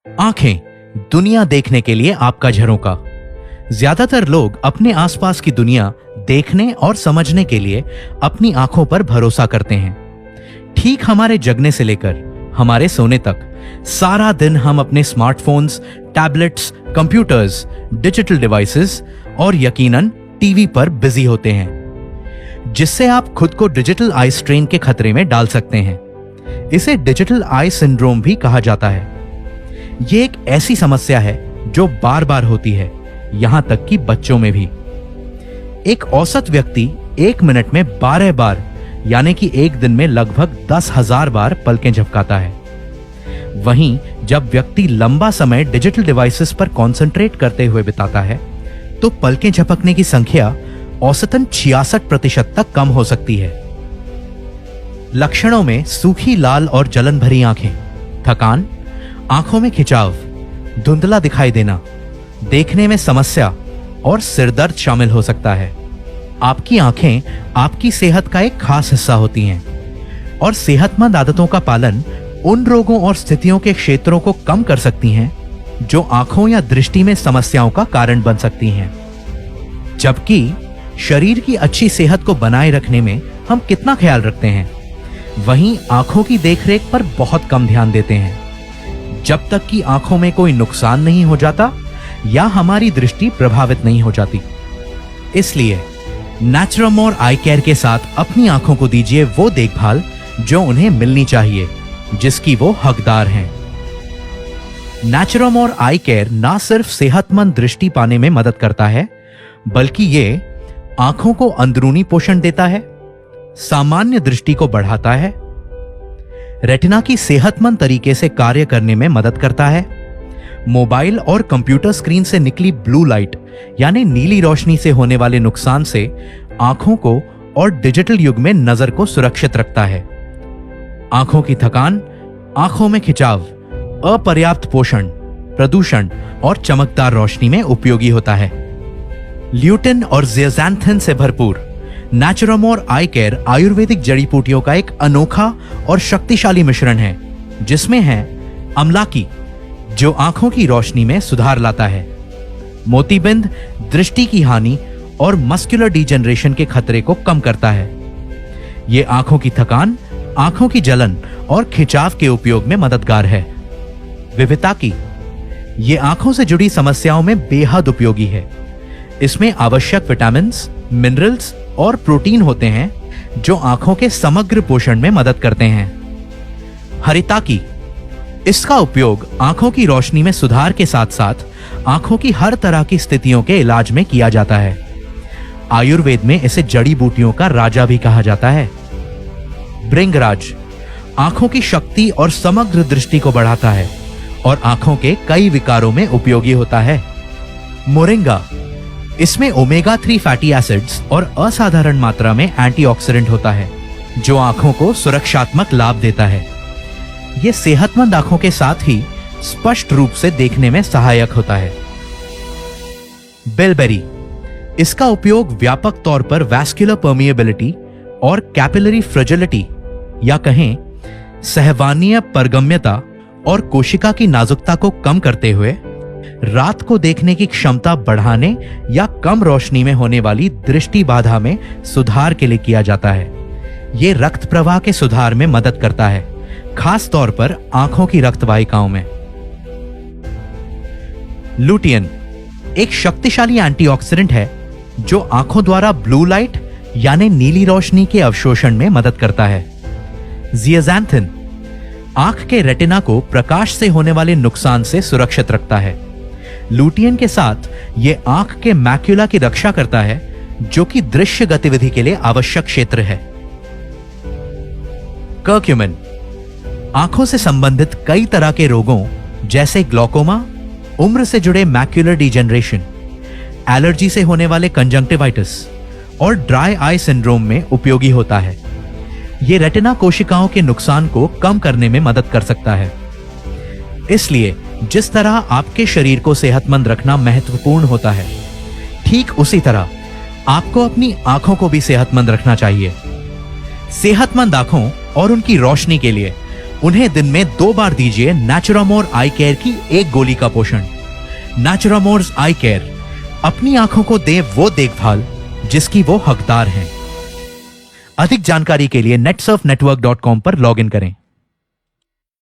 आंखें दुनिया देखने के लिए आपका झरोका। ज्यादातर लोग अपने आसपास की दुनिया देखने और समझने के लिए अपनी आंखों पर भरोसा करते हैं। ठीक हमारे जगने से लेकर हमारे सोने तक सारा दिन हम अपने smartphones, tablets, computers, digital devices और यकीनन टीवी पर बिजी होते हैं, जिससे आप खुद को डिजिटल आई स्ट्रेन के खतरे में डाल सकते हैं। इसे डिजिटल आई सिंड्रोम भी कहा जाता है। यह एक ऐसी समस्या है जो बार बार होती है, यहां तक कि बच्चों में भी। एक औसत व्यक्ति 1 मिनट में 12 बार यानी कि एक दिन में लगभग 10,000 बार पलकें झपकाता है। वहीं जब व्यक्ति लंबा समय डिजिटल डिवाइसेस पर कंसंट्रेट करते हुए बिताता है तो पलकें झपकने की संख्या औसतन 66% तक कम हो सकती है। लक्षणों में सूखी लाल और जलन भरी आंखें, थकान, आंखों में खिंचाव, धुंधला दिखाई देना, देखने में समस्या और सिरदर्द शामिल हो सकता है। आपकी आंखें आपकी सेहत का एक खास हिस्सा होती हैं और सेहतमंद आदतों का पालन उन रोगों और स्थितियों के क्षेत्रों को कम कर सकती हैं जो आंखों या दृष्टि में समस्याओं का कारण बन सकती हैं। जबकि शरीर की अच्छी सेहत को बनाए रखने में हम कितना ख्याल रखते हैं, वहीं आंखों की देखरेख पर बहुत कम ध्यान देते हैं, जब तक कि आंखों में कोई नुकसान नहीं हो जाता या हमारी दृष्टि प्रभावित नहीं हो जाती। इसलिए नेचुरमोर आई केयर के साथ अपनी आंखों को दीजिए वो देखभाल जो उन्हें मिलनी चाहिए, जिसकी वो हकदार हैं। नेचुरमोर आई केयर ना सिर्फ सेहतमंद दृष्टि पाने में मदद करता है, बल्कि ये आंखों को अंदरूनी पोषण देता है, सामान्य दृष्टि को बढ़ाता है, रेटिना की सेहतमंद तरीके से कार्य करने में मदद करता है, मोबाइल और कंप्यूटर स्क्रीन से निकली ब्लू लाइट यानी नीली रोशनी से होने वाले नुकसान से आंखों को और डिजिटल युग में नजर को सुरक्षित रखता है। आंखों की थकान, आंखों में खिंचाव, अपर्याप्त पोषण, प्रदूषण और चमकदार रोशनी में उपयोगी होता है। ल्यूटिन और ज़ेज़ैंथिन से भरपूर नेचुरमोर आई केयर आयुर्वेदिक जड़ी बूटियों का एक अनोखा और शक्तिशाली मिश्रण है, जिसमें है अमलाकी जो आंखों की रोशनी में सुधार लाता है, मोतीबिंद दृष्टि की हानि और मस्कुलर डिजेनरेशन के खतरे को कम करता है। यह आंखों की थकान, आंखों की जलन और खिंचाव के उपयोग में मददगार है। विविताकी ये आंखों से जुड़ी समस्याओं में बेहद उपयोगी है। इसमें आवश्यक विटामिन्स, मिनरल्स और प्रोटीन होते हैं जो आंखों के समग्र पोषण में मदद करते हैं। हरिताकी इसका उपयोग आंखों की रोशनी में सुधार के साथ साथ आंखों की हर तरह की स्थितियों के इलाज में किया जाता है। आयुर्वेद में इसे जड़ी बूटियों का राजा भी कहा जाता है। भृंगराज आंखों की शक्ति और समग्र दृष्टि को बढ़ाता है और आंखों के कई विकारों में उपयोगी होता है। मोरिंगा इसमें ओमेगा 3 फैटी एसिड्स और असाधारण मात्रा में एंटीऑक्सीडेंट होता है जो आंखों को सुरक्षात्मक लाभ देता है। यह सेहतमंद आंखों के साथ ही स्पष्ट रूप से देखने में सहायक होता है। बिलबेरी इसका उपयोग व्यापक तौर पर वैस्कुलर परमिएबिलिटी और कैपिलरी फ्रेजिलिटी या कहें सहवानीय परगम्यता और कोशिका की नाजुकता को कम करते हुए रात को देखने की क्षमता बढ़ाने या कम रोशनी में होने वाली दृष्टि बाधा में सुधार के लिए किया जाता है। यह रक्त प्रवाह के सुधार में मदद करता है, खास तौर पर आंखों की रक्त वाहिकाओं में। लुटियन एक शक्तिशाली एंटीऑक्सीडेंट है जो आंखों द्वारा ब्लू लाइट यानी नीली रोशनी के अवशोषण में मदद करता है। ज़ेज़ैंथिन आंख के रेटिना को प्रकाश से होने वाले नुकसान से सुरक्षित रखता है। लुटियन के साथ यह आंख के मैक्युला की रक्षा करता है, जो कि दृश्य गतिविधि के लिए आवश्यक क्षेत्र है। कर्क्यूमिन आंखों से संबंधित कई तरह के रोगों जैसे ग्लौकोमा, उम्र से जुड़े मैक्युलर डिजेनरेशन, एलर्जी से होने वाले कंजंक्टिवाइटिस और ड्राई आई सिंड्रोम में उपयोगी होता है। यह रेटिना कोशिकाओं के नुकसान को कम करने में मदद कर सकता है। इसलिए जिस तरह आपके शरीर को सेहतमंद रखना महत्वपूर्ण होता है, ठीक उसी तरह आपको अपनी आंखों को भी सेहतमंद रखना चाहिए। सेहतमंद आंखों और उनकी रोशनी के लिए उन्हें दिन में 2 बार दीजिए नेचुरामोर आई केयर की 1 गोली का पोषण। नेचुरामोर्स आई केयर, अपनी आंखों को दे वो देखभाल जिसकी वो हकदार हैं। अधिक जानकारी के लिए netsurfnetwork.com पर लॉगिन करें।